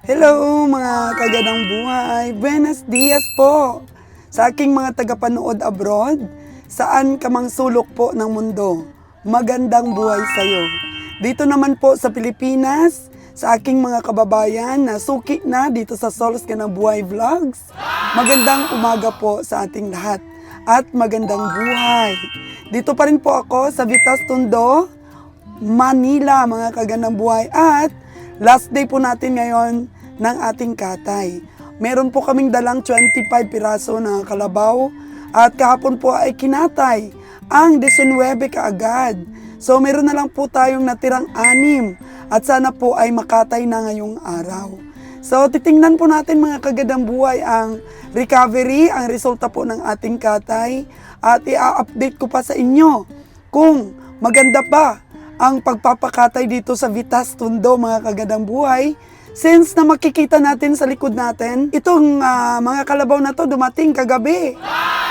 Hello mga kaganang buhay! Buenos dias po! Sa aking mga tagapanood abroad, saan ka mang sulok po ng mundo, magandang buhay sa'yo. Dito naman po sa Pilipinas, sa aking mga kababayan na suki na dito sa Sols Ka ng Buhay Vlogs, magandang umaga po sa ating lahat at magandang buhay. Dito pa rin po ako sa Vitas Tondo, Manila mga kaganang buhay at last day po natin ngayon ng ating katay. Meron po kaming dalang 25 piraso na kalabaw at kahapon po ay kinatay ang 19 kaagad. So meron na lang po tayong natirang 6 at sana po ay makatay na ngayong araw. So titingnan po natin mga kagadang buhay ang recovery, ang resulta po ng ating katay at i-update ko pa sa inyo kung maganda pa ang pagpapakatay dito sa Vitas Tondo mga kagadang buhay. Since na makikita natin sa likod natin, itong mga kalabaw na to dumating kagabi.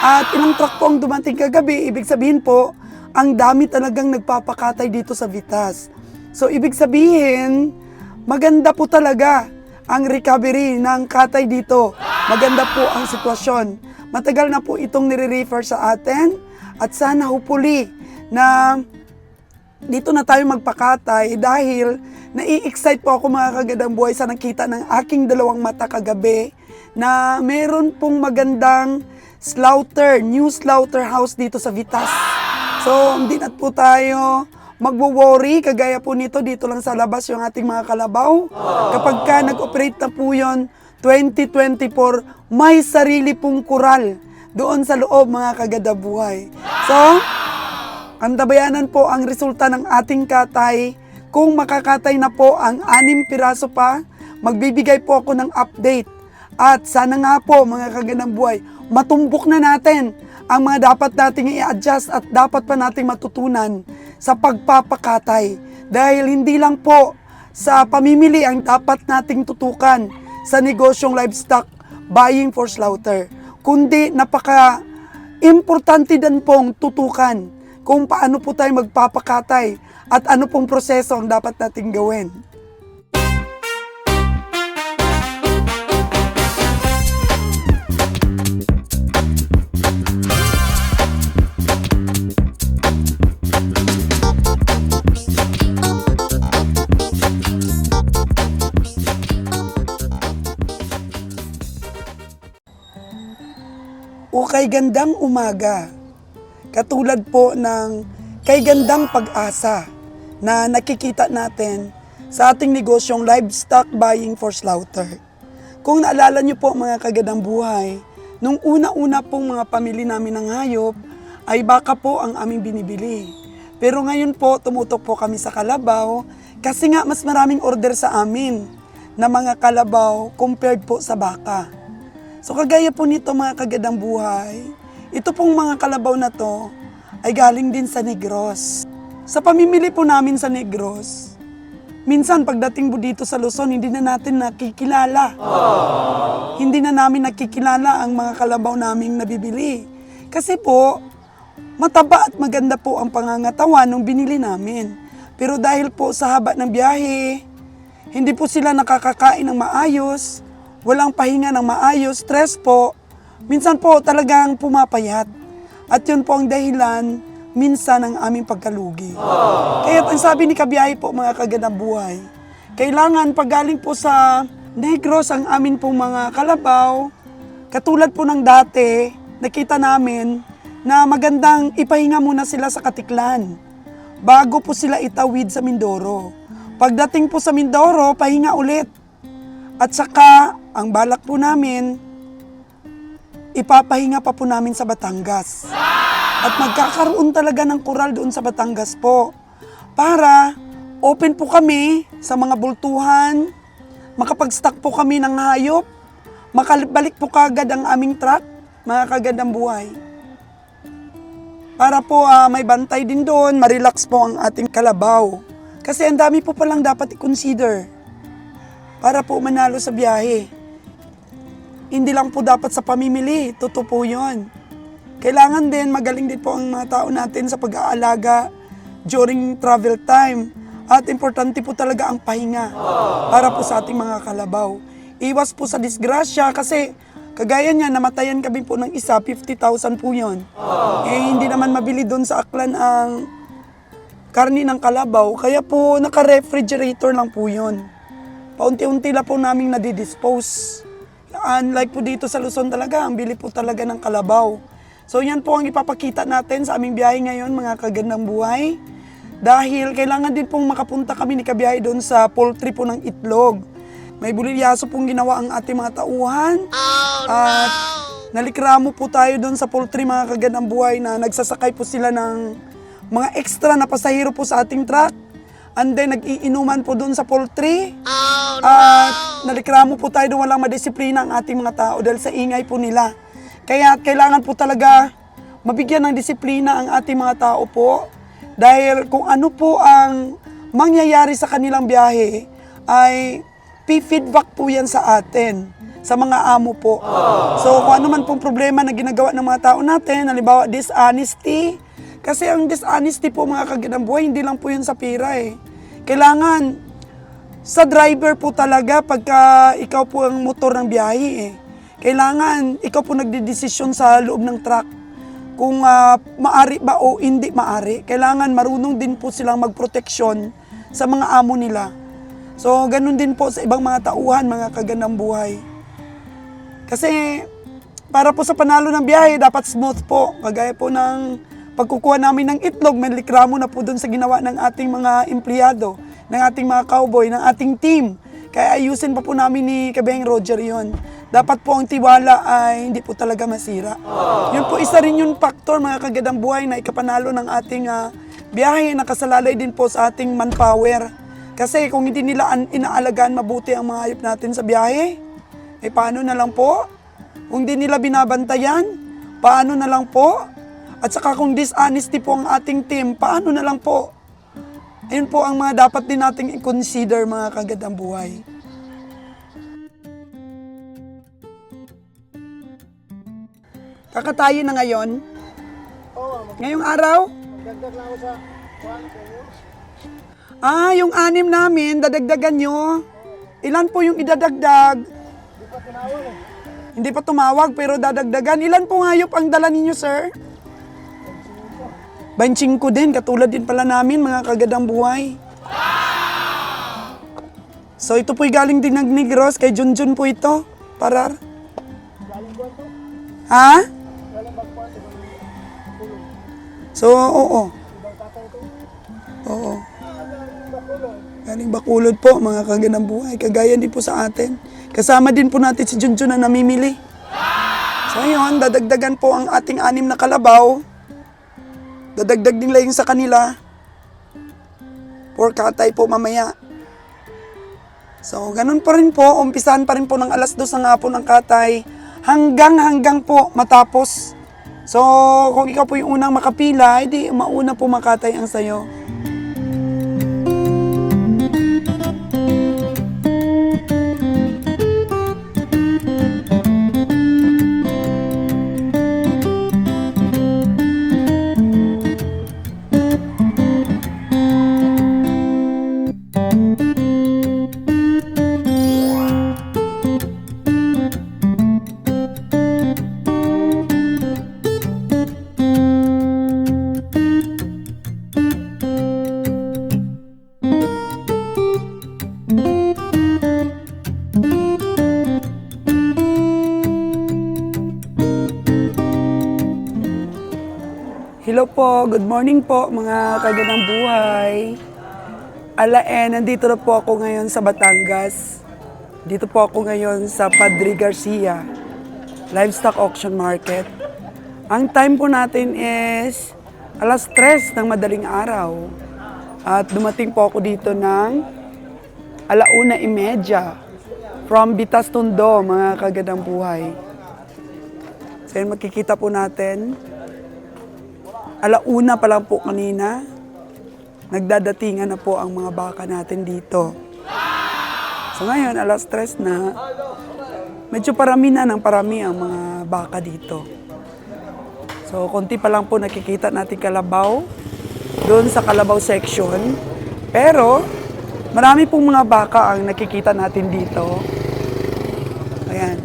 At ilang truck po ang dumating kagabi, ibig sabihin po, ang dami talagang nagpapakatay dito sa Vitas. So ibig sabihin, maganda po talaga ang recovery ng katay dito. Maganda po ang sitwasyon. Matagal na po itong nire-refer sa atin at sana hopefully na dito na tayo magpakatay dahil nai-excite po ako mga kagadang buhay sa nakita ng aking dalawang mata kagabi na meron pong magandang new slaughterhouse dito sa Vitas. So hindi na po tayo magwo-worry kagaya po nito dito lang sa labas yung ating mga kalabaw. Kapag ka nag-operate na po yun 2024, may sarili pong kural doon sa loob mga kagadang buhay. So antabayanan po ang resulta ng ating katay. Kung makakatay na po ang 6 piraso pa, magbibigay po ako ng update. At sana nga po mga kaganang buhay, matumbok na natin ang mga dapat nating i-adjust at dapat pa nating matutunan sa pagpapakatay. Dahil hindi lang po sa pamimili ang dapat nating tutukan sa negosyong livestock buying for slaughter, kundi napaka-importante din pong tutukan kung paano po tayo magpapakatay at ano pong proseso ang dapat nating gawin. Kay gandang umaga. Katulad po ng kay gandang pag-asa na nakikita natin sa ating negosyong livestock buying for slaughter. Kung naalala niyo po mga kagadang buhay, nung una-una pong mga pamili namin ng hayop, ay baka po ang aming binibili. Pero ngayon po, tumutok po kami sa kalabaw kasi nga mas maraming order sa amin na mga kalabaw compared po sa baka. So kagaya po nito mga kagadang buhay, ito pong mga kalabaw na to ay galing din sa Negros. Sa pamimili po namin sa Negros, minsan pagdating po dito sa Luzon, hindi na natin nakikilala. Hindi na namin nakikilala ang mga kalabaw naming nabibili. Kasi po, mataba at maganda po ang pangangatawan nung binili namin. Pero dahil po sa haba ng biyahe, hindi po sila nakakakain ng maayos, walang pahinga ng maayos, stress po, minsan po talagang pumapayat. At yun po ang dahilan minsan ng aming pagkalugi. Kaya ang sabi ni Kabiyahe po mga kaganang buhay, kailangan pag galing po sa Negros ang amin pong mga kalabaw, katulad po ng dati, nakita namin na magandang ipahinga muna sila sa Katiklan bago po sila itawid sa Mindoro. Pagdating po sa Mindoro, pahinga ulit. At saka, ang balak po namin, ipapahinga pa po namin sa Batangas. At magkakaroon talaga ng kural doon sa Batangas po. Para open po kami sa mga bultuhan, makapag-stock po kami ng hayop, makabalik po kagad ang aming truck, mga kagandang buhay. Para po may bantay din doon, marilax po ang ating kalabaw. Kasi ang dami po palang dapat i-consider para po manalo sa biyahe. Hindi lang po dapat sa pamimili, totoo po yun. Kailangan din, magaling din po ang mga tao natin sa pag-aalaga during travel time. At importante po talaga ang pahinga para po sa ating mga kalabaw. Iwas po sa disgrasya kasi kagaya niya, namatayan kami po ng isa, 50,000 po yun. Hindi naman mabili doon sa Aklan ang karni ng kalabaw, kaya po naka-refrigerator lang po yun. Paunti-unti lang po naming nadidispose. Unlike po dito sa Luzon talaga, ang bili po talaga ng kalabaw. So yan po ang ipapakita natin sa aming biyahe ngayon, mga kagandang buhay. Dahil kailangan din pong makapunta kami ni Kabiyahe doon sa poultry po ng itlog. May bulilyaso pong ginawa ang ating mga tauhan. At nalikramo po tayo doon sa poultry, mga kagandang buhay, na nagsasakay po sila ng mga extra na pasahero po sa ating truck. And then nag-iinuman po doon sa poultry. At nalikramo po tayo doon, walang madisiplina ang ating mga tao dahil sa ingay po nila. Kaya kailangan po talaga mabigyan ng disiplina ang ating mga tao po. Dahil kung ano po ang mangyayari sa kanilang biyahe ay feedback po yan sa atin, sa mga amo po. So kung ano man pong problema na ginagawa ng mga tao natin, halimbawa dishonesty, kasi ang dishonesty po, mga kagandang buhay, hindi lang po yun sa pira eh. Kailangan sa driver po talaga pagka ikaw po ang motor ng biyahe eh. Kailangan ikaw po nagdedesisyon sa loob ng truck kung maari ba o hindi maari. Kailangan marunong din po silang magproteksyon sa mga amo nila. So ganun din po sa ibang mga tauhan, mga kagandang buhay. Kasi para po sa panalo ng biyahe, dapat smooth po. Kagaya po ng pagkukuha namin ng itlog, may likramo na po doon sa ginawa ng ating mga empleyado, ng ating mga cowboy, ng ating team. Kaya ayusin pa po namin ni Kabeng Roger yon. Dapat po ang tiwala ay hindi po talaga masira. Yun po, isa rin yung factor, mga kagandang buhay, na ikapanalo ng ating biyahe, nakasalalay din po sa ating manpower. Kasi kung hindi nila inaalagaan mabuti ang mga hayop natin sa biyahe, eh paano na lang po? Kung hindi nila binabantayan, paano na lang po? At saka kung dishonesty po ang ating team, paano na lang po? Ayun po ang mga dapat din nating i-consider, mga kagandang buhay. Kakatayin na ngayon. Ngayong araw? Dagdag lang ako sa yung 6 namin, dadagdagan nyo. Ilan po yung idadagdag? Di pa tinawag eh. Hindi pa tumawag, pero dadagdagan. Ilan po hayop ang dala ninyo, sir? 25 din, katulad din pala namin, mga kagandang buhay. So ito po'y galing din ng Negros, kay Junjun po ito. Parar. Galing buwan to. Ha? Galing bagpuan to. So, oo. Ibang tatay to. Oo. Galing bakulong. Galing Bacolod po, mga kagandang buhay. Kagaya din po sa atin. Kasama din po natin si Junjun na namimili. So yun, dadagdagan po ang ating 6 na kalabaw. Dadagdag din lang yung sa kanila. For katay po mamaya. So, ganun pa rin po. Umpisahan pa rin po ng 2:00 ng hapon ang katay. Hanggang po matapos. So, kung ikaw po yung unang makapila, edi mauna po makatay ang sayo. Hello po, good morning po mga kagandang buhay. Nandito na po ako ngayon sa Batangas. Dito po ako ngayon sa Padre Garcia Livestock Auction Market. Ang time po natin is 3:00 ng madaling araw. At dumating po ako dito ng 1:30 from Bitas Tondo, mga kagandang buhay. So yun, makikita po natin. 1:00 pa lang po kanina, nagdadatingan na po ang mga baka natin dito. So ngayon, 3:00 na, medyo parami na ng parami ang mga baka dito. So konti pa lang po nakikita natin kalabaw. Doon sa kalabaw section, Pero, marami pong mga baka ang nakikita natin dito. Ayan.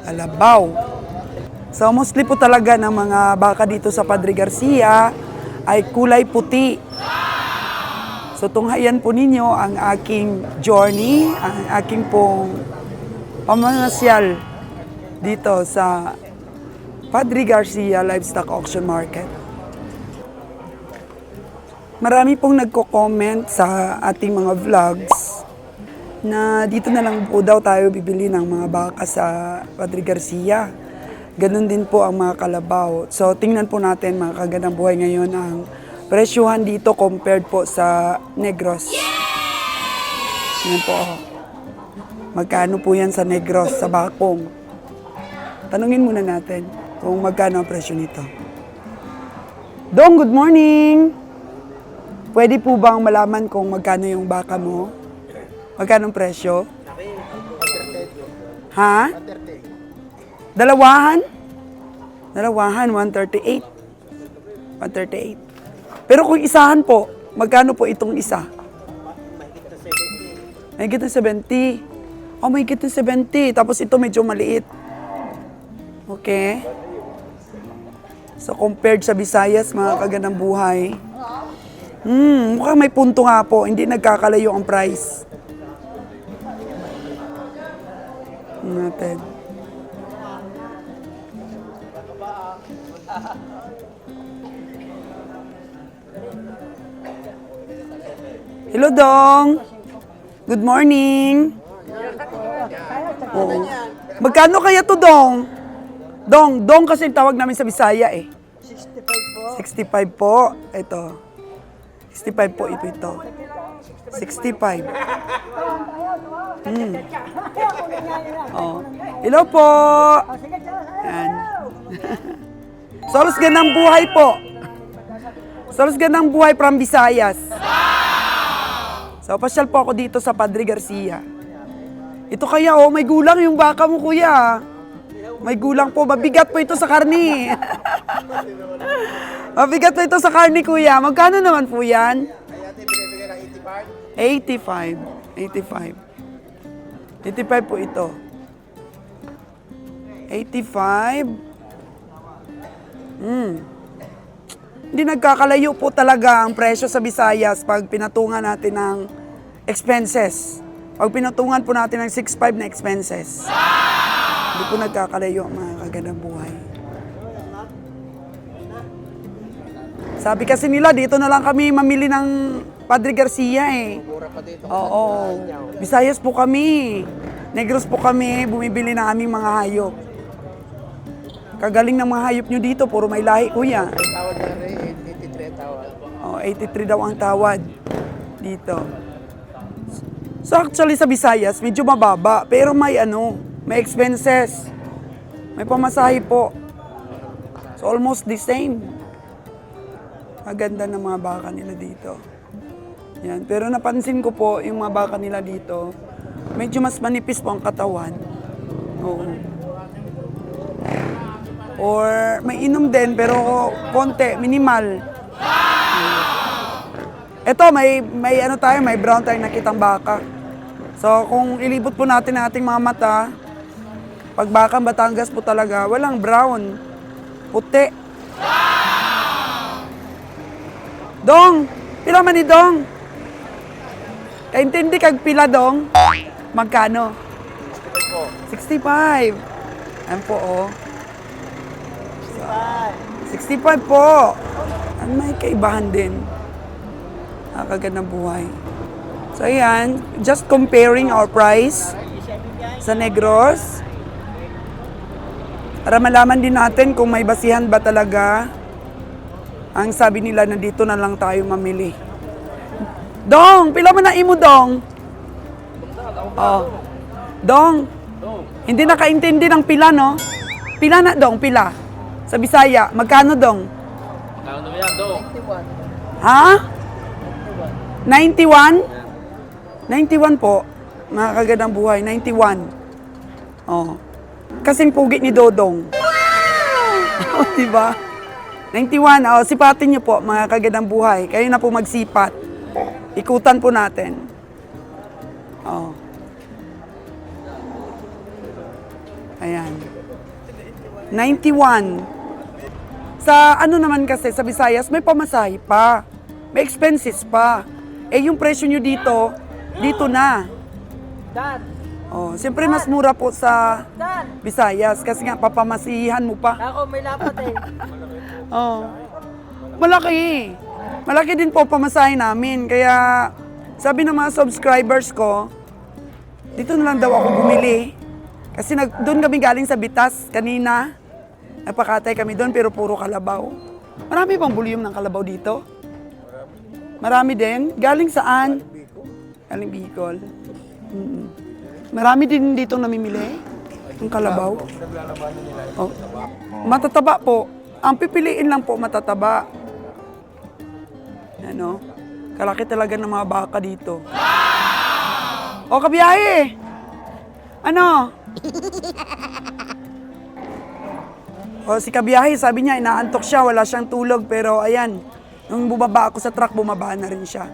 Alabaw. So, mostly po talaga ng mga baka dito sa Padre Garcia ay kulay puti. So, tunghayan po ninyo ang aking journey, ang aking pong pamamasyal dito sa Padre Garcia Livestock Auction Market. Marami pong nagko-comment sa ating mga vlogs na dito na lang po daw tayo bibili ng mga baka sa Padre Garcia. Ganon din po ang mga kalabaw. So tingnan po natin mga kagandang buhay ngayon ang presyuhan dito compared po sa Negros. Yan po. Magkano po yan sa Negros, sa Bakong? Tanungin muna natin kung magkano ang presyo nito. Dong, good morning! Pwede po bang malaman kung magkano yung baka mo? Magkano ang presyo? Ha? Dalawahan? Dalawahan, 138. 138. Pero kung isahan po, magkano po itong isa? Mahigit na 70. Oh, mahigit na 70. Tapos ito medyo maliit. Okay. So, compared sa Visayas, mga kagandang buhay, mukhang may punto nga po. Hindi nagkakalayo ang price. Natin. Hello, Dong. Good morning. Oo. Magkano kaya to, Dong? Dong kasi tawag namin sa Bisaya eh. 65 po. 65 po. Ito. 65 po ito. 65. Oh. Hello po. Yan. Solos ganang buhay po. Solos ganang buhay from Visayas. So, pasyal po ako dito sa Padre Garcia. Ito kaya, oh, may gulang yung baka mo, kuya. May gulang po. Mabigat po ito sa karni. Mabigat po ito sa karni, kuya. Magkano naman po yan? 85. 85. 85 po ito. 85. Hindi nagkakalayo po talaga ang presyo sa Visayas pag pinatungan natin ng expenses. Pag pinatungan po natin ng 6.5 na expenses. Hindi po nagkakalayo ang mga kagandang buhay. Sabi kasi nila, dito na lang kami mamili ng Padre Garcia eh. Oo. Visayas po kami. Negros po kami, bumibili ng aming mga hayop. Kagaling ng mga hayop nyo dito, puro may lahi, kuya. Tawad na rin, 83 tawad. Oh, 83 daw ang tawad dito. So actually sa Visayas, medyo mababa, pero may may expenses. May pamasahe po. So almost the same. Maganda ng mga baka nila dito. Yan. Pero napansin ko po, yung mga baka nila dito, medyo mas manipis po ang katawan. Oo. Or may inom din, pero konti, minimal. Ito, may brown tayo nakitang baka. So, kung ilibot po natin ang ating mga mata, pag bakang Batangas po talaga, walang brown. Puti. Dong! Pila man ni Dong? Kaintindi kag pila, Dong? Magkano? 65. Ayan po, oh. 65 po. Ang may kaibahan din. Nakakagandang buhay. So, ayan. Just comparing our price sa Negros. Para malaman din natin kung may basihan ba talaga ang sabi nila na dito na lang tayo mamili. Dong! Pila man na imo, Dong? Oh. Dong! Hindi nakaintindi ng pila, no? Pila na, Dong? Pila? Sa Bisaya, magkano, Dong? Magkano naman yan, Dong? Ha? 91? 91 po. Mga kagandang buhay, 91. Oh. Kasing pugi ni Dodong. Wow! Diba? 91. Oh, sipatin niyo po, mga kagandang buhay. Kayo na po magsipat. Ikutan po natin. Oh. Ayan. 91. Sa ano naman kasi, sa Visayas, may pamasahe pa. May expenses pa. Eh, yung presyo nyo dito, dito na. Dan! Oh, siyempre mas mura po sa Dan! Visayas kasi nga papamasihan mo pa. Ako may lapat eh. Oh. Malaki. Malaki din po pamasahe namin. Kaya sabi ng mga subscribers ko, dito na lang daw ako bumili. Kasi doon kami galing sa Bitas kanina. Napakatay kami doon pero puro kalabaw. Marami bang volume ng kalabaw dito? Marami din. Galing saan? Galing Bicol. Mm. Marami din dito namimili ng kalabaw. Oh. Matataba po. Ang pipiliin lang po matataba. Ano? Kalaki talaga ng mga baka dito. O, kabiyahe! Ano? O, si kabiyahe, sabi niya, inaantok siya, wala siyang tulog. Pero ayan, nung bumaba ako sa truck, bumaba na rin siya.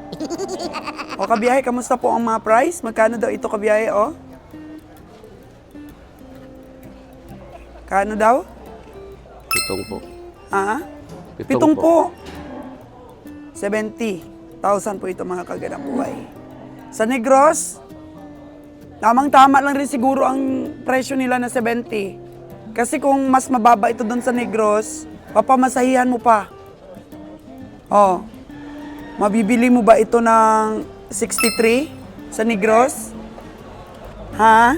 O, kabiyahe, kamusta po ang mga price? Magkano daw ito, kabiyahe, o? Kano daw? 7 po. Ha? 7 7 po. 70,000 po ito mga kagandang buhay. Sa Negros, tamang-tama lang rin siguro ang presyo nila na 70. Kasi kung mas mababa ito doon sa Negros, papamasahihan mo pa. Oh, mabibili mo ba ito ng 63 sa Negros? Ha?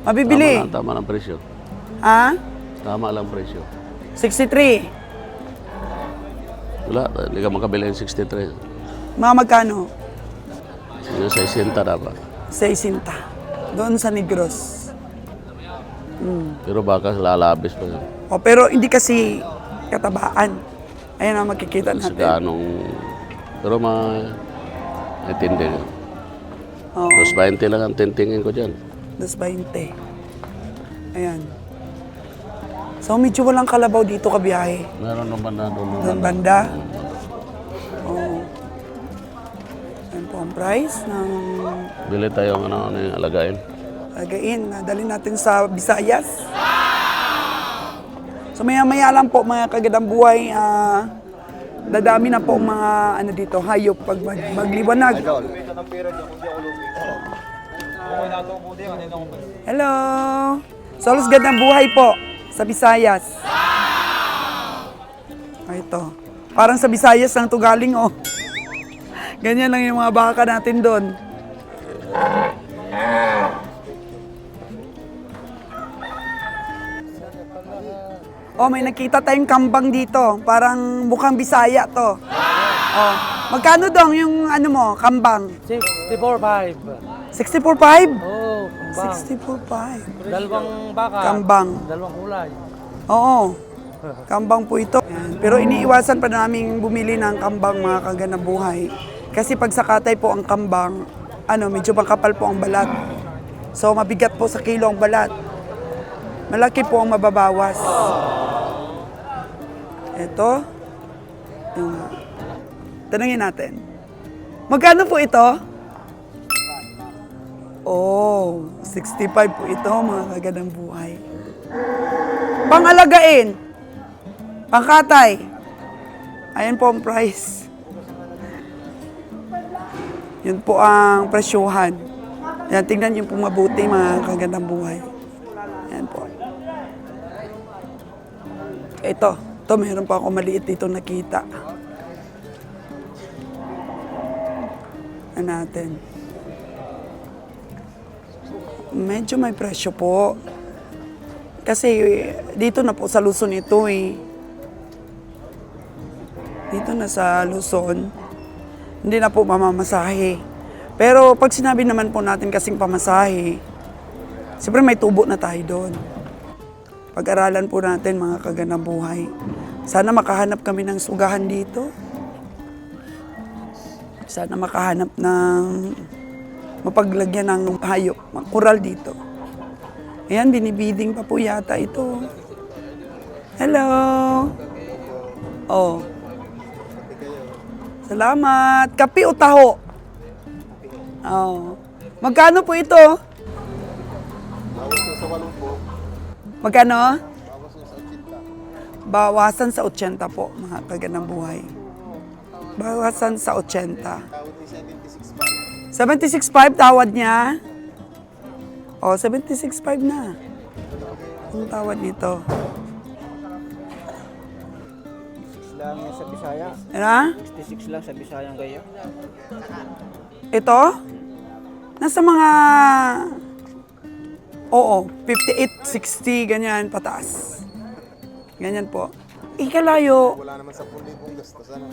Mabibili? Tama lang presyo. Ha? Tama lang presyo. 63. Wala, hindi ka makabili ng 63. Mga magkano? Yung 60 dapat. 60. Doon sa Negros. Pero baka lalabis pa yun. O, pero hindi kasi katabaan. Ayan ang makikita Sa natin. ganong... Pero naitindi yun. Oo, 220 lang ang tintingin ko dyan. 220. Ayan. So, medyo walang kalabaw dito kabiyahe. Meron naman na doon. Doon banda. Oo. Ayan po ang price ng Bili tayo ng ano yung alagain. again. Nadali natin sa Visayas. So, maya-maya lang po mga kagandang buhay. Dadami na po ang mga ano dito, hayop pag magliwanag. Hello! Solos gandang buhay po sa Visayas. Ito. Parang sa Visayas lang ito galing, oh. Ganyan lang yung mga baka natin doon. Oh, may nakita tayong kambang dito. Parang mukhang Bisaya to. Oh, magkano dong yung ano mo, kambang? 64.5. 64.5? Oh, kambang. 64.5. Dalawang baka. Kambang. Dalawang kulay. Oo. Kambang po ito. Yan. Pero iniiwasan pa namin bumili ng kambang mga kagandang buhay. Kasi pag sa katay po ang kambang, medyo makapal po ang balat. So mabigat po sa kilo ang balat. Malaki po ang mababawas. Ito. Tanungin natin. Magkano po ito? Oh, 65 po ito mga kagandang buhay. Pangalagain. Pangkatay. Ayan po ang price. Yun po ang presyuhan. Yan, tingnan yung po mabuti mga kagandang buhay. Yan po. Ito meron pa ako maliit dito nakita. Ano natin? Medyo may presyo po. Kasi dito na po sa Luzon ito eh. Dito na sa Luzon, hindi na po mamamasahe. Pero pag sinabi naman po natin kasing pamasahe, siyempre may tubo na tayo doon. Pag-aralan po natin mga kagandang buhay. Sana makahanap kami ng sugahan dito. Sana makahanap ng mapaglagyan ng hayop, kural dito. Ayan, binibiding pa po yata ito. Hello! Oh. Salamat. Kape o taho? Oh. Magkano po ito? Magkano? Bawasan sa 80 po, mga kagandang buhay. Bawasan sa 80. 76.5 tawad niya. Oh, 76.5 na. Ang tawad nito. Lang yan sa Bisaya. Ano? 66 lang sa Bisaya kayo. Ito? Nasa mga... Oo, 58, 60, ganyan, pataas. Ganyan po. Ikalayo. Wala naman 10,000 gastos, ano?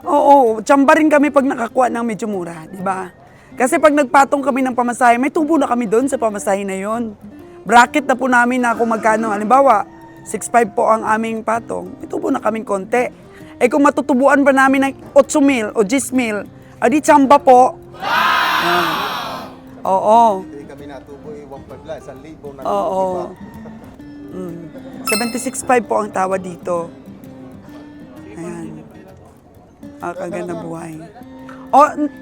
Oo, tsamba rin kami pag nakakuha ng medyo mura, di ba? Kasi pag nagpatong kami ng pamasahe, may tubo na kami doon sa pamasahe na yon. Bracket na po namin na kung magkano. Halimbawa, 6.5 po ang aming patong. May tubo na kaming konti. Eh kung matutubuan ba namin ng 8,000 o 10,000, adi tsamba po. Yan. Oo. Hindi kami natubo, 1,500 lang, 1,000 na. Oo. 76.5 po ang tawa dito. Ayan. Kagandang buhay. O,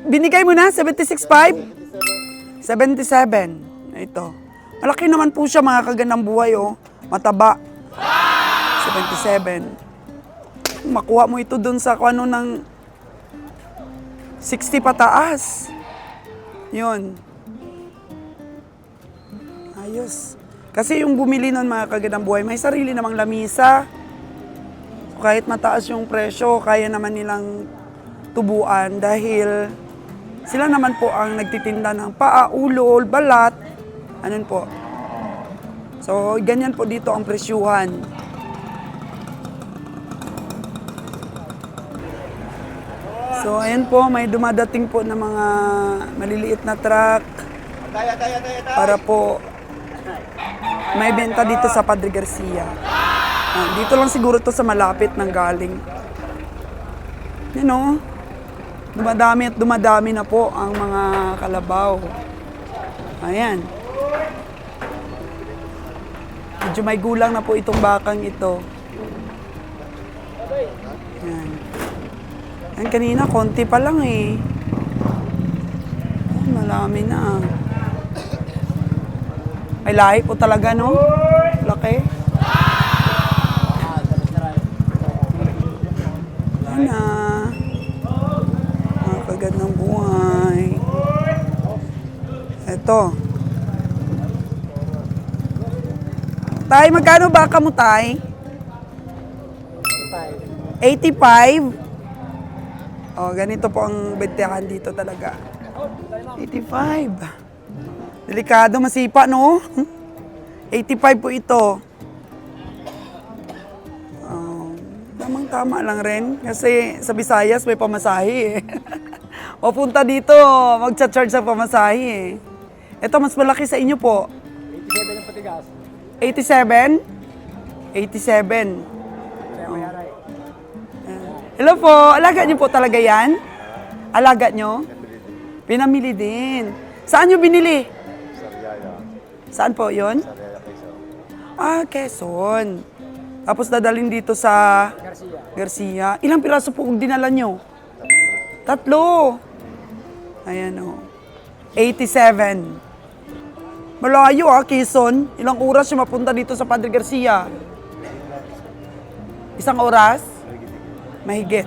binigay mo na, 76.5? 77. Ito. Malaki naman po siya, mga kagandang buhay, oh. Mataba. 77. Makuha mo ito dun sa kung ano ng 60 pataas. Yun. Ayos. Kasi yung bumili nun, mga kagandang buhay, may sarili namang lamisa. So, kahit mataas yung presyo, kaya naman nilang tubuan dahil sila naman po ang nagtitinda ng paa, ulo, balat. Anon po. So, ganyan po dito ang presyuhan. So, ayan po, may dumadating po na mga maliliit na truck para po may benta dito sa Padre Garcia. Dito lang siguro to sa malapit ng galing. You know, dumadami at dumadami na po ang mga kalabaw. Ayan. Medyo may gulang na po itong bakang ito. Ayan. Ayan, kanina konti pa lang eh. Ayan, malami na. May lahi po talaga, no? Laki. Ayan na. Mga kagandang buhay. Ito. Tay, magkano baka mo, Tay? 85. Oh, ganito po ang bentahan dito talaga. 85. Delikado, masipa, no? 85 po ito. Tamang-tama lang rin. Kasi sa Visayas may pamasahe eh. Mapunta dito, magcha-charge sa pamasahe eh. Ito, mas malaki sa inyo po. 87 ang patigas. 87? 87. Oh. Hello po, alaga niyo po talaga yan? Alaga niyo? Pinamili din. Saan niyo binili? Saan po yon? Quezon. Tapos dadalhin dito sa Garcia. Ilang piraso po kung dinala nyo? 3. Ayan o. 87. Malayo Quezon. Ilang oras siya mapunta dito sa Padre Garcia? 1 oras? Mahigit.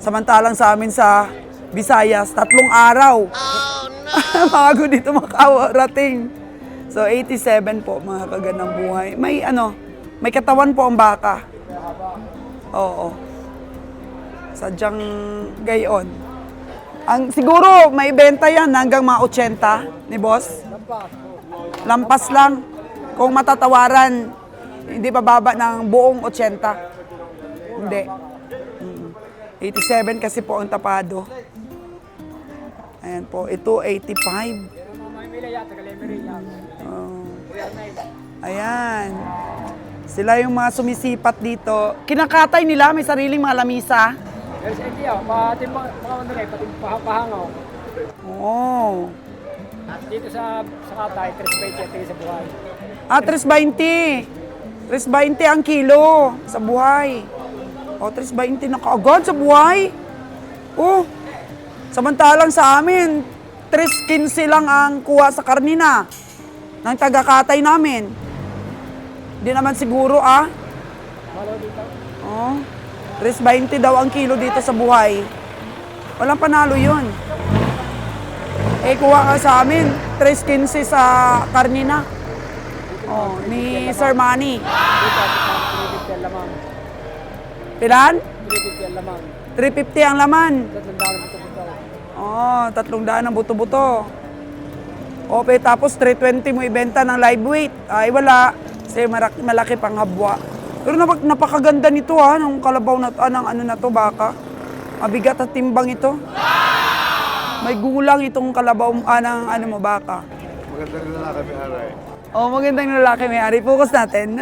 Samantalang sa amin sa Visayas, 3 araw. Oh, no! Bago dito makarating. So, 87 po, mga kagandang buhay. May may katawan po ang baka. Oo. Sadyang gayon. Siguro, may benta yan hanggang mga 80 ni boss. Lampas lang. Kung matatawaran, hindi bababa ng buong 80. Hindi. 87 kasi po ang tapado. Ayan po, ito 85. Ayan. Sila yung mga sumisipat dito. Kinakatay nila, may sariling mga lamisa. There's idea, pati mga pati pahangaw. Oo. Dito sa Katay, 320 at sa buhay. 320. 320 ang kilo sa buhay. O, 3.20 na kaagad sa buhay. Oh, samantalang sa amin, 3.15 lang ang kuha sa karnina ng taga-katay namin. Hindi naman siguro Malo dito. Oh, 3.20 daw ang kilo dito sa buhay. Walang panalo yun. Eh, kuha ka sa amin, 3.15 sa karnina. Oh, ni Sir Manny. Dito, 350 ang lamang. Pilan? 350 ang lamang. 350 ang laman. 300 buto-buto. Oh, 300 ang buto-buto. Okay, tapos 320 mo ibenta ng live weight. Ay, wala. Kasi malaki pang habwa. Pero napakaganda nito ng kalabaw na ng ano na to, baka. Mabigat at timbang ito. May gulang itong kalabaw ng ano mo, baka. Maganda rin na kami aray. Oh, magandang lalaki may-ari. Focus natin.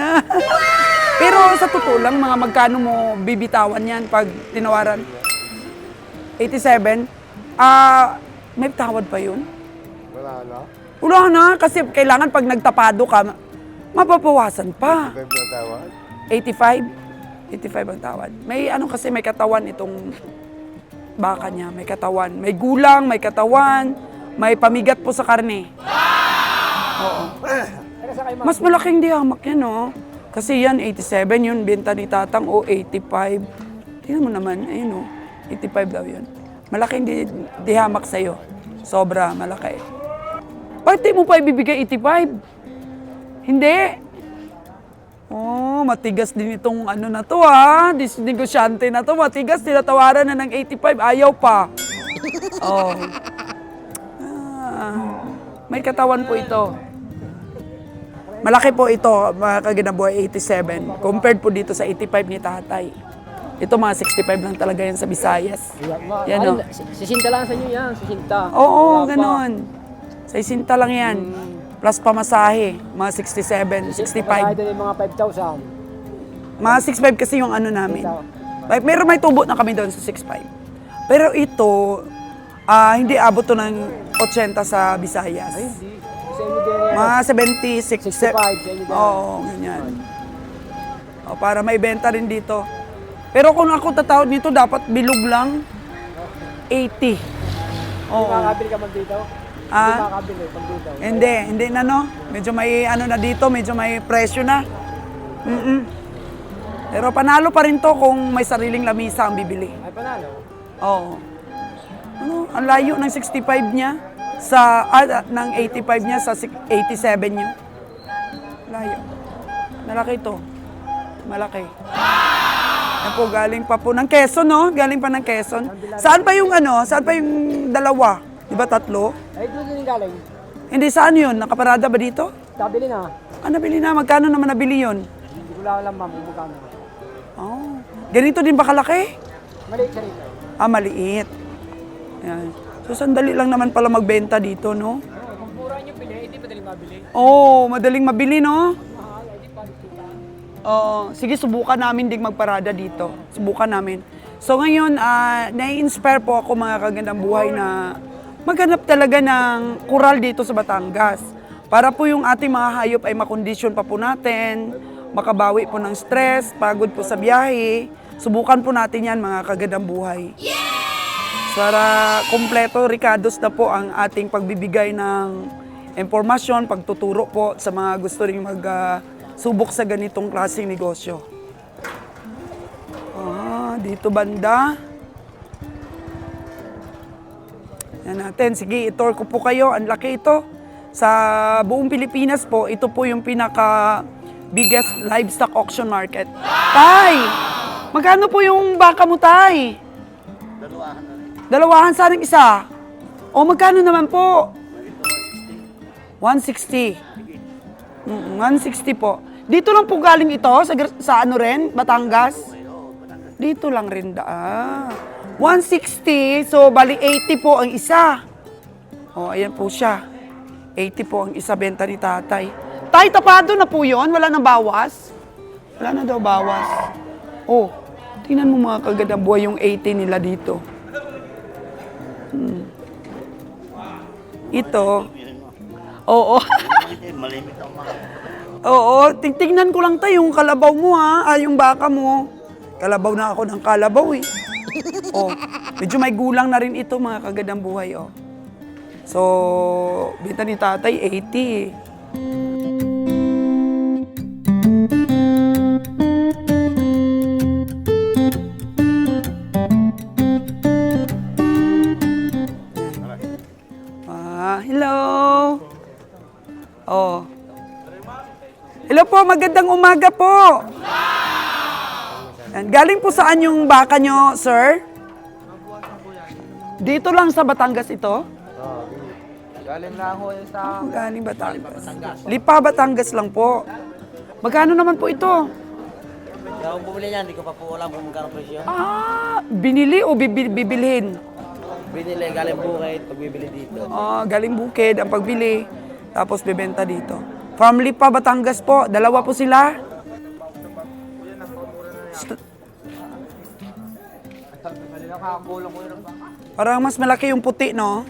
Pero sa totoo lang, mga magkano mo bibitawan yan pag tinawaran? 87? May tawad pa yun? Wala na. Wala na, kasi kailangan pag nagtapado ka, mapapawasan pa. 5 na tawad. 85? 85 ang tawad. May ano kasi, may katawan itong baka niya. May katawan. May gulang, may katawan, may pamigat po sa karne. Oo. Pero sa kayo, Mas malaking dihamak yan, no? Kasi yan, 87 yun, benta ni Tatang, o 85. Tingnan mo naman, ayun, 85 daw yun. Malaking dihamak sa'yo. Sobra, malaki. Bakit di mo pa ibibigay 85? Hindi. Oh, matigas din itong ano na to, negosyante na to, matigas, tinatawaran na ng 85, ayaw pa. Oh. May katawan po ito. Malaki po ito, mga kaginabuhay, 87. Compared po dito sa 85 ni Tatay. Ito mga 65 lang talaga yan sa Visayas. Yan, no? Sisinta lang sa inyo yan, sisinta. Oo, Wala pa. ganon. Sa isinta lang yan. Plus pamasahe, mga 67, 65. Ito yung mga 5,000. Mga 6.5 kasi yung ano namin. Meron may tubo na kami doon sa 6.5. Pero ito, hindi abot to ng 80 sa Visayas. Hindi. Sa inyo din yan. Mga 76. 65 sa inyo din. Oo, ganyan. O, para may benta rin dito. Pero kung ako tatawad nito, dapat bilog lang. 80. Oo. Makakabili ka man dito? Hindi makakabili pag dito. Hindi na, no? Medyo may ano na dito, medyo may presyo na. Pero panalo pa rin to kung may sariling lamisa ang bibili. Ay, panalo. Oo. Ano, ang layo ng 65 niya sa ng 85 niya sa 87 niya. Layo. Malaki to. Malaki. Yan po, galing pa po ng Quezon, no? Galing pa ng Quezon. Saan pa yung ano? Saan pa yung dalawa? Di ba tatlo? Ay, doon din galing. Hindi, saan yun? Nakaparada ba dito? Tabili na. Nabili na. Magkano naman nabili yun? Hindi ko lang alam, ma'am, kung magkano. Oh. Ganito din ba kalaki? Maliit sa rito. Maliit. Yan. So, sandali lang naman pala magbenta dito, no? Kung mura nyo pili, hindi madaling mabili. Oo, madaling mabili, no? Mahal, hindi pa kita. Oo. Sige, subukan namin ding magparada dito. Subukan namin. So, ngayon, nai-inspire po ako mga kagandang buhay na maghanap talaga ng kural dito sa Batangas. Para po yung ating mga hayop ay makondisyon pa po natin, makabawi po ng stress, pagod po sa biyahe. Subukan po natin yan mga kagandang buhay. Para kompleto, Ricados na po ang ating pagbibigay ng impormasyon, pagtuturo po sa mga gusto rin magsubok sa ganitong klaseng negosyo. Dito banda. Yan natin. Sige, itour ko po kayo. Ang laki ito. Sa buong Pilipinas po, ito po yung pinaka biggest livestock auction market. Tay! Magkano po yung baka mo, Tay? Dalawahan sa rin isa. O magkano naman po? 160. 160 po. Dito lang po galing ito sa ano rin, Batangas? Dito lang rin 160, so bali 80 po ang isa. O, ayan po siya. 80 po ang isa benta ni Tatay. Tay, tapado na po yun? Wala nang bawas? Wala na daw bawas. Oh, tingnan mo mga kagandang buhay yung 80 nila dito. Ito. Oo. Oo, tingnan ko lang tayo yung kalabaw mo yung baka mo. Kalabaw na ako ng kalabaw eh. Oh, medyo may gulang na rin ito mga kagandang buhay oh. So, benta ni tatay 80 eh. Hello. Oh. Hello po, magandang umaga po. Yan. Galing po saan yung baka nyo, sir? Dito lang sa Batangas ito? Galing lang ho yung sa... Galing Batangas. Lipa, Batangas lang po. Magkano naman po ito? Hindi ako bumili niyan, hindi ko pa po alam kung magkano presyo. Binili o bibilhin? Binili, galing bukid, pagbibili dito. Galing bukid ang pagbili. Tapos bibenta dito. From Lipa, Batangas po. Dalawa po sila. Parang mas malaki yung puti, no?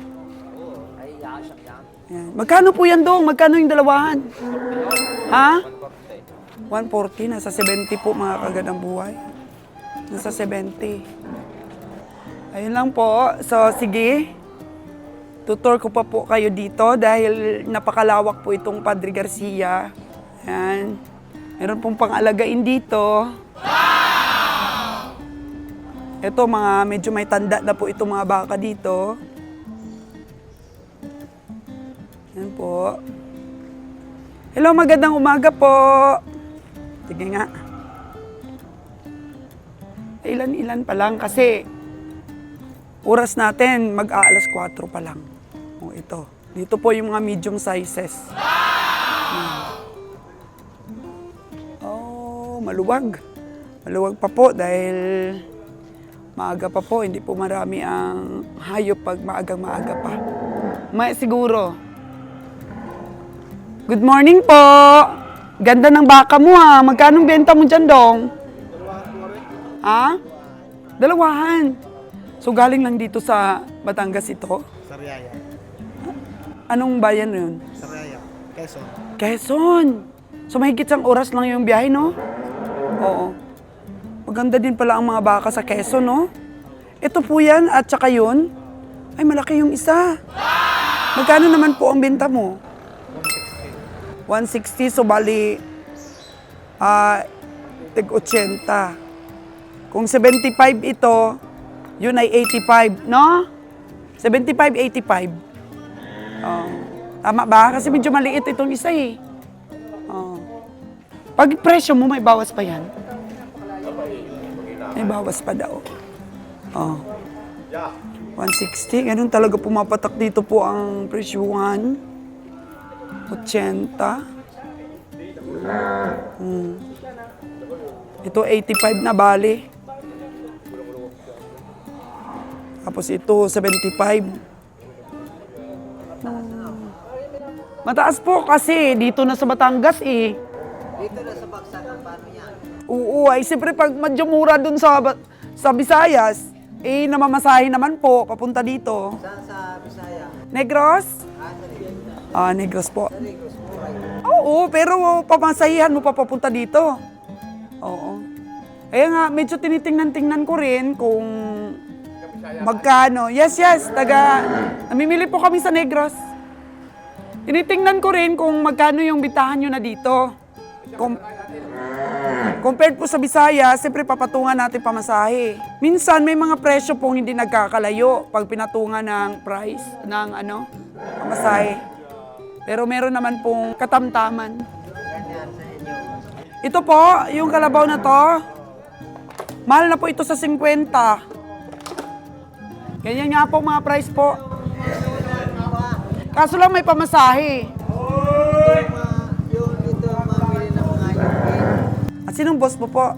Yan. Magkano po yan, Dong? Magkano yung dalawahan? Ha? 140. Nasa 70 po, mga kagandang buhay. Nasa 70. Ayun lang po. So, sige. Tutor ko pa po kayo dito dahil napakalawak po itong Padre Garcia. Yan. Meron pong pang-alagain dito. Ito, mga medyo may tanda na po itong mga baka dito. Yan po. Hello, magandang umaga po. Sige nga. Ilan-ilan pa lang kasi oras natin mag-aalas 4 pa lang. O ito. Dito po yung mga medium sizes. Oh, maluwag. Maluwag pa po dahil maaga pa po. Hindi po marami ang hayop pag maagang-maaga pa. May siguro. Good morning po. Ganda ng baka mo ha. Magkano benta mo dyan, Dong? Ha? Dalawahan. So galing lang dito sa Batangas ito? Sariaya. Anong bayan yun? Sariaya. Quezon. Quezon. So mahigit sang oras lang yung biyahe, no? Oo. Maganda din pala ang mga baka sa Quezon, no? Ito po yan at saka yun. Ay, malaki yung isa. Magkano naman po ang benta mo? 160. So bali, tig 80. Kung 75 ito, yun ay 85, no? 75, 85. Tama ba? Kasi medyo maliit itong isa eh. Pag presyo mo, may bawas pa yan. May bawas pa daw. 160. Ganun talaga pumapatak dito po ang presyuhan. 80. Ito 85 na bali. Tapos ito 75. Mataas po kasi dito na sa Batangas eh. Dito na sa Baksakan, paano yan? Oo, ay siyempre pag medyo mura dun sa Visayas, eh namamasahe naman po papunta dito. Saan sa Bisaya? Negros? Negros po. Oo, pero pamasahihan mo pa papunta dito. Oo. Kaya nga, medyo tinitingnan-tingnan ko rin kung magkano. Yes, namimili po kami sa Negros. Tinitingnan ko rin kung magkano yung bitahan nyo na dito. Compared po sa Bisaya, siyempre papatungan natin pamasahe. Minsan may mga presyo pong hindi nagkakalayo pag pinatungan ng price, ng pamasahe. Pero meron naman pong katamtaman. Ito po, yung kalabaw na to, mahal na po ito sa 50. Ganyan nga po mga price po. Kaso lang may pamasahe. Yung dito, mamili ng mga yun. At sinong boss mo po?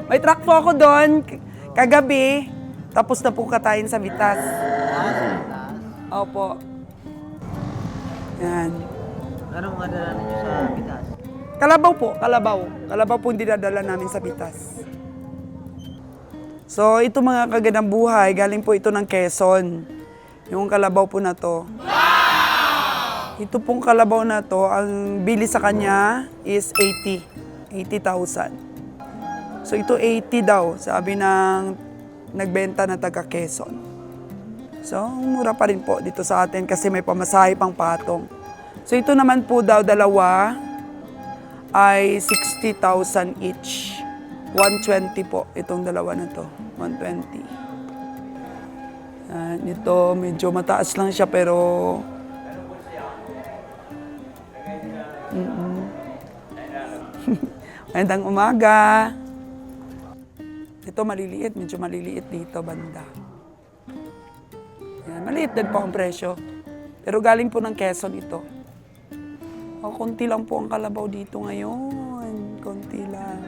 May truck po ako doon kagabi. Tapos na po katayin sa Vitas. Opo. Yan. Anong mga dala ninyo sa Pitas? Kalabaw po, kalabaw. Kalabaw po hindi dinadala namin sa Vitas. So, ito mga kagandang buhay, galing po ito ng Quezon. Yung kalabaw po na to. Ito pong kalabaw na to, ang bili sa kanya is 80. 80,000. So ito 80 daw, sabi ng nagbenta na taga Quezon. So mura pa rin po dito sa atin kasi may pamasahe pang patong. So ito naman po daw dalawa ay 60,000 each. 120 po itong dalawa na to. 120. Ito medyo mataas lang siya pero Magandang umaga. Ito maliliit, medyo maliliit dito banda. Yan, maliit din po ang presyo. Pero galing po ng Quezon ito. Konti lang po ang kalabaw dito ngayon. Konti lang.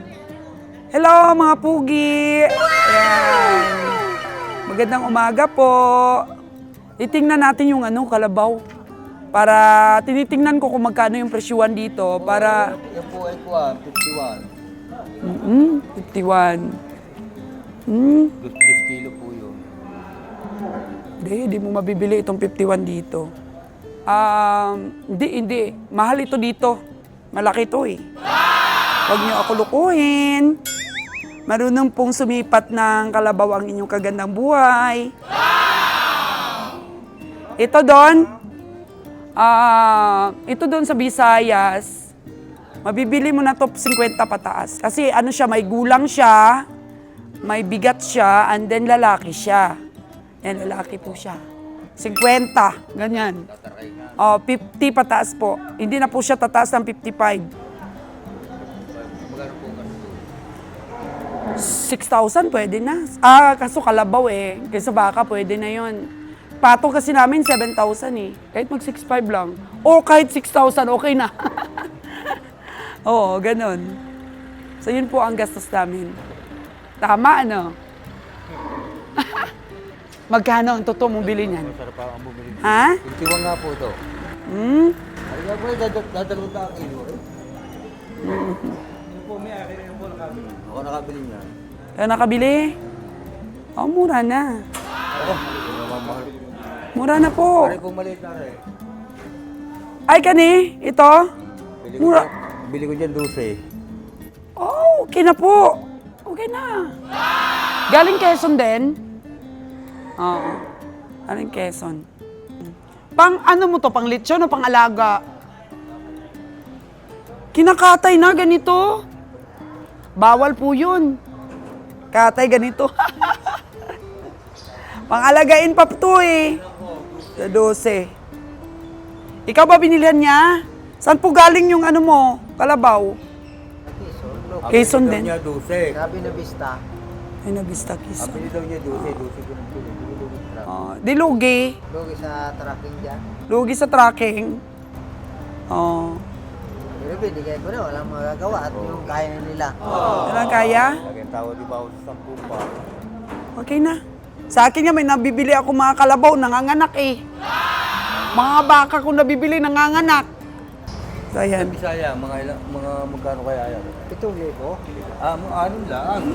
Hello mga pugi! Ayan. Magandang umaga po. Itingnan natin yung kalabaw. Para tinitingnan ko kung magkano yung presyuan dito. Para... Yung po ay 51. 51. 10 kilo po yun. Hindi mo mabibili itong 51 dito. Hindi. Mahal ito dito. Malaki ito eh. Huwag niyo ako lukuhin. Marunong pong sumipat ng kalabaw ang inyong kagandang buhay. Ito doon sa Visayas, mabibili mo na to 50 pataas. Kasi siya, may gulang siya, may bigat siya, and then lalaki siya. Yan, lalaki po siya. 50, ganyan. 50 pataas po. Hindi na po siya tataas ng 55. 6,000 pwede na. Kaso kalabaw eh. Kaysa baka pwede na yon. Pato kasi namin 7,000 eh. Kahit mag 6,500 lang. O kahit 6,000, okay na. Oo, ganun. So yun po ang gastos namin. Tama, Magkano ang totoo mong bili niyan? Masarap ang bumili. Ha? 21 nga po ito. Ay nga po, dadalawin ka ang kilo eh. Ako nakabili niya. Kaya nakabili? Mura na. Mamahal. Mura na po. Pare po maliit na rin. Ay, kani? Ito? Mura. Bili ko dyan 12. Okay na po. Okay na. Galing Quezon din? Oo. Galing Quezon. Pang mo to? Pang lechon o pang alaga? Kinakatay na ganito. Bawal po yun. Katay ganito. Pang-alagain pa to eh. Sa 12. Ikaw ba binilihan niya? Saan po galing yung mo? Kalabaw? Quezon din. Niya 12. Sabi na Vista. Ay, nabista kisa. Bili daw niya 12. 12 ko ng bili. Di lugi. Lugi sa tracking dyan. Lugi sa tracking. Pero binigay ko na, walang magagawa at yung kaya na nila. Ano ang kaya? Lagyan tawad di ba ako sa 10 pa. Okay na. Sa akin nga, may nabibili ako mga kalabaw, nanganganak eh. Mga baka ko nabibili, nanganganak. So, ayan. Bisaya, mga magkano kaya yan? 7,000. Mga 6 lang.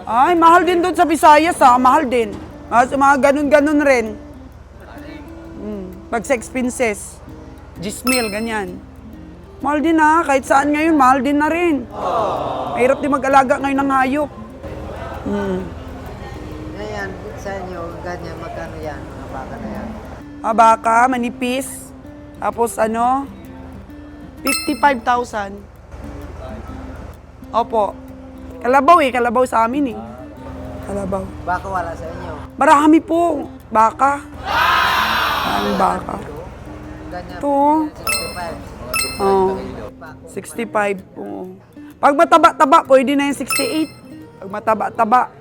Ay, mahal din doon sa Visayas mahal din. Sa mga ganun-ganun rin. Pag sa expenses, 10,000, ganyan. Mahal din kahit saan ngayon, mahal din na rin. Mahirap din mag-alaga ngayon ng hayop. Ngayon, sa inyo, ganyan, magkano yan? Mga baka na yan. Baka, manipis. Tapos 55,000. Opo. Kalabaw kalabaw sa amin eh. Kalabaw. Baka wala sa inyo. Marami po. Baka. Maraming baka. Ganyan, Ito. 65. 65 po. Pag mataba-taba, pwede na yung 68. Pag mataba-taba.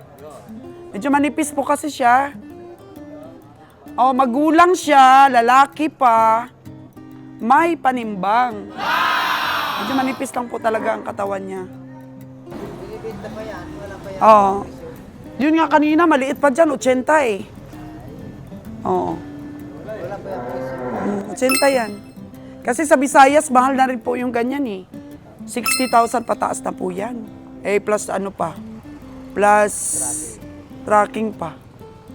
Medyo manipis po kasi siya. Magulang siya, lalaki pa. May panimbang. Medyo manipis lang po talaga ang katawan niya. Binibenta pa yan, wala pa yan. Yun nga kanina, maliit pa dyan, 80 eh. Oo. Wala pa yan. 80 yan. Kasi sa Visayas, mahal na rin po yung ganyan eh. 60,000 pataas na po yan. Plus pa. Plus tracking pa.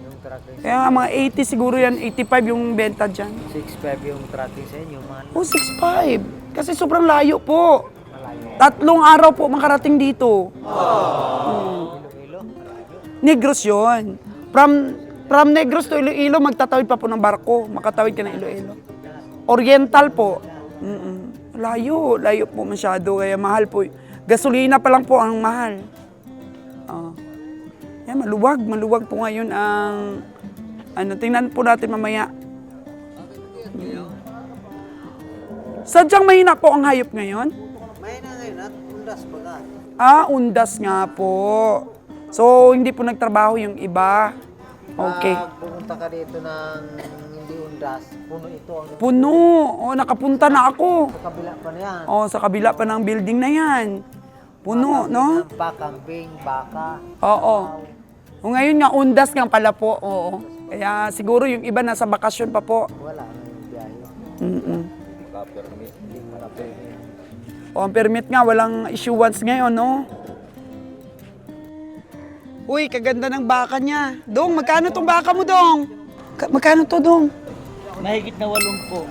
Yung tracking, Kaya nga mga 80 siguro yan, 85 yung benta dyan. 6,500 yung tracking sa inyo, man. 6'5". Kasi sobrang layo po. Malayo. 3 araw po makarating dito. Negros yun. From Negros to Iloilo, magtatawid pa po ng barko. Makatawid ka ng Iloilo. Oriental po. Layo po masyado. Kaya mahal po. Gasolina pa lang po ang mahal. Yan, maluwag po ngayon ang, tingnan po natin mamaya. Sadyang mahina po ang hayop ngayon? May na ngayon at undas baga. Undas nga po. So, hindi po nagtrabaho yung iba. Okay. Pag pumunta ka dito ng hindi undas, puno ito ang Puno. Nakapunta na ako. sa kabila pa na yan. Sa kabila pa ng building na yan. Puno, no? Kambing, baka. Oo. Ngayon nga, undas nga pala po. Oo. Kaya siguro yung iba nasa bakasyon pa po. Wala na yung biyahe. Ang permit nga, walang issuance ngayon, no? Uy, kaganda ng baka niya. Dong, magkano tong baka mo, Dong? Magkano to, Dong? Mahigit na 8 po.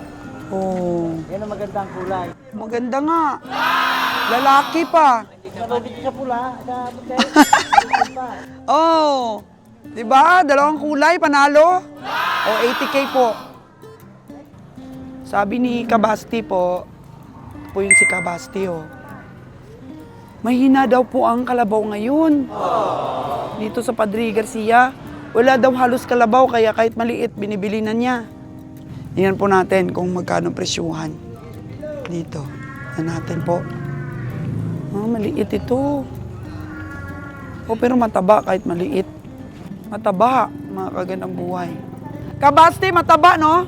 Oh, Yan ang magandang kulay. maganda nga. Lalaki pa. Nalugit sa pula, sa puti. Oh, di ba? 2 kulay, panalo. 80K po. Sabi ni Kabasti po, ito po yung si Kabasti, mahina daw po ang kalabaw ngayon. Dito sa Padre Garcia, wala daw halos kalabaw, kaya kahit maliit, binibili na niya. Tingnan po natin kung magkano presyuhan. Dito. Yan natin po. Maliit ito. Pero mataba kahit maliit. Mataba, mga kagandang buhay. Kabasti, mataba, no?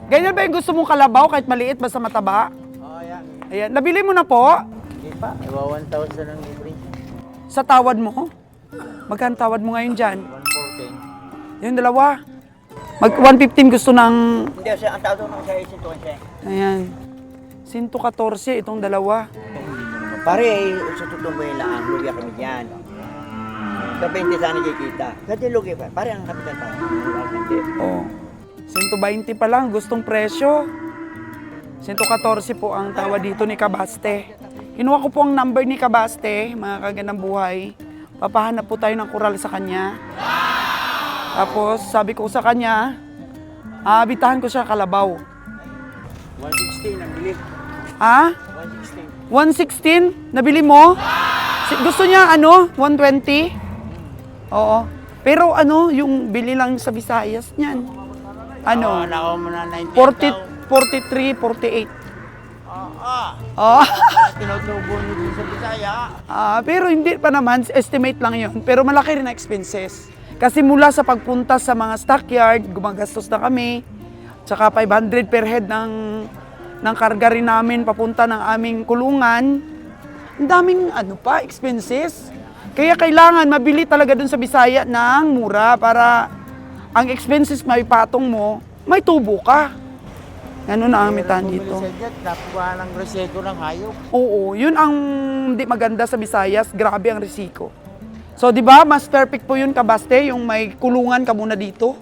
Ganyan ba yung gusto mong kalabaw kahit maliit basta mataba? Yan. Ayan. Nabili mo na po? Hindi pa, iwa 1,000 ang libre. Sa tawad mo? Magkano tawad mo ngayon dyan? 114. Yung dalawa. Mag 115 gusto ng... Hindi, ang tawad ko sa 114. Ayan. 114 itong dalawa. Pare, sa totoong buhay lang, lugi kami dyan. Sa 20 sana kikita. Kasi lugi pa, pare ang kapital pa. Oh. 120 pa lang, gustong presyo. 114 po ang tawad dito ni Kabaste. Kinuha ko po ang number ni Kabaste, mga kagandang buhay. Papahanap po tayo ng kural sa kanya. Tapos sabi ko sa kanya, bitahan ko siya kalabaw. 116 ang bili. 116? Nabili mo? Gusto niya 120? Oo. Pero yung bili lang sa Visayas niyan. Nakaw mo na 90. 43, 48. Oo. Tinutubo nyo sa Bisaya. Pero hindi pa naman, estimate lang yun. Pero malaki rin na expenses. Kasi mula sa pagpunta sa mga stockyard, gumagastos na kami. Tsaka 500 per head ng karga rin namin papunta ng aming kulungan. Ang daming expenses. Kaya kailangan mabili talaga dun sa Bisaya ng mura para ang expenses may patong mo, may tubo ka. Ganun na ang mitan dito. Napuha ng reseko ng hayop. Oo, yun ang hindi maganda sa Visayas, grabe ang risiko. So, di ba, mas perfect po yun, Kabaste, yung may kulungan ka muna dito.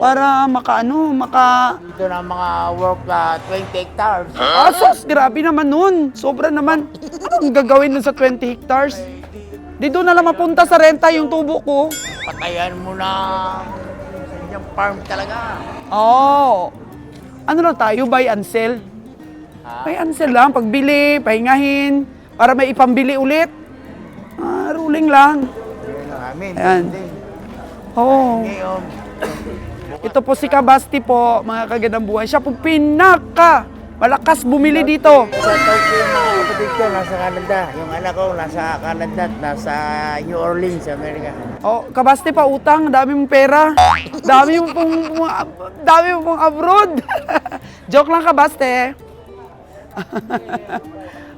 Para Dito na mga work 20 hectares. Asos, grabe naman nun. Sobra naman. Anong gagawin nun sa 20 hectares? Dito na lang mapunta sa renta yung tubo ko. Patayan mo na yung farm talaga. Oo. Ano lang tayo, buy and sell? Buy and sell lang, pagbili, pahingahin, para may ipambili ulit. Ruling lang. Ayan. Oo. Ngayon, Ito po si Kabasti po, mga kagandang buhay. Siya po malakas bumili dito. sa Tokyo yung mga kapatid ko nasa Canada. Yung anak ko nasa Canada at nasa New Orleans, Amerika. Kabasti pa utang, dami mong pera. Dami mo pong abroad. Joke lang, Kabaste.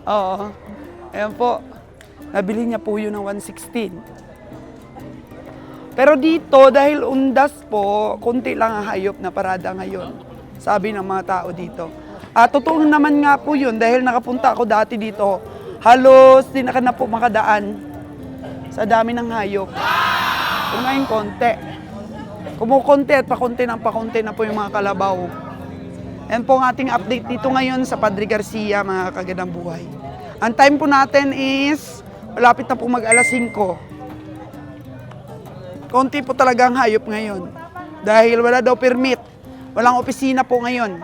Oo. Ayan po. Nabili niya po yun ng 116. Pero dito, dahil undas po, konti lang ang hayop na parada ngayon. Sabi ng mga tao dito. Totoo naman nga po yun, dahil nakapunta ako dati dito, halos di na ka na po makadaan sa dami ng hayop. Kung ngayon konti. Kumukonti at pakonti na po yung mga kalabaw. Yan po ang ating update dito ngayon sa Padre Garcia, mga kagandang buhay. Ang time po natin is, malapit na po mag-alas 5. Konti po talaga ang hayop ngayon. Dahil wala daw permit. Walang opisina po ngayon.